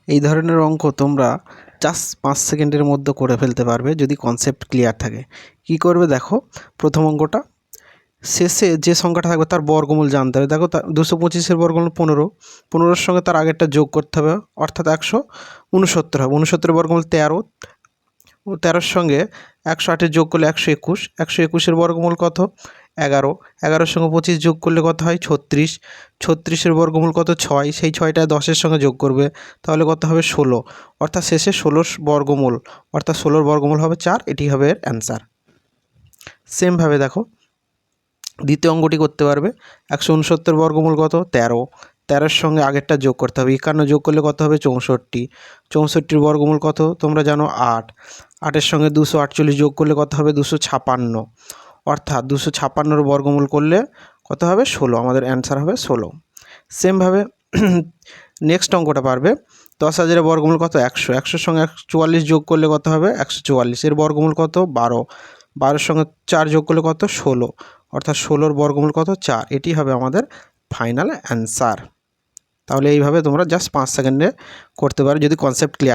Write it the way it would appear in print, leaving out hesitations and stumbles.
এই ধরনের অঙ্ক তোমরা জাস্ট 5 সেকেন্ডের মধ্যে করে ফেলতে পারবে যদি কনসেপ্ট ক্লিয়ার থাকে। কি করবে দেখো, প্রথম অঙ্কটা শেষে যে সংখ্যাটা থাকবে তার বর্গমূল জানতে হবে। দেখো 225-এর বর্গমূল 15, 15-এর সঙ্গে তার আগেরটা যোগ করতে হবে, অর্থাৎ 169 হবে। 69-এর বর্গমূল 13, 13-এর সঙ্গে 108-এর যোগ করলে 121, 121-এর বর্গমূল কত? 11, 11-এর সঙ্গে 25 যোগ করলে কত হয়? 36, 36-এর বর্গমূল কত? 6, সেই 6টা 10-এর সঙ্গে যোগ করবে, তাহলে কত হবে? 16, অর্থাৎ শেষে 16 বর্গমূল, অর্থাৎ 16 বর্গমূল হবে 4, এটি হবে এর অ্যান্সার। সেমভাবে দেখো দ্বিতীয় অঙ্কটি করতে পারবে। 169 বর্গমূল কত? 13, 13-এর সঙ্গে আগেরটা যোগ করতে হবে, 51 যোগ করলে কত হবে? 64, 64-এর বর্গমূল কত? তোমরা জানো 8, 8-এর সঙ্গে 248 যোগ করলে কত হবে? 256, অর্থাৎ 256-এর বর্গমূল করলে কত হবে? 16, আমাদের অ্যান্সার হবে 16। সেমভাবে নেক্সট অঙ্কটা পারবে। 10,000-এর বর্গমূল কত? 100, 100-এর সঙ্গে 144 যোগ করলে কত হবে? 144, এর বর্গমূল কত? 12, 12-এর সঙ্গে 4 যোগ করলে কত? 16, অর্থাৎ 16-এর বর্গমূল কত? 4, এটি হবে আমাদের ফাইনাল অ্যান্সার। তাহলে এইভাবে তোমরা জাস্ট 5 সেকেন্ডে করতে পারো যদি কনসেপ্ট ক্লিয়ার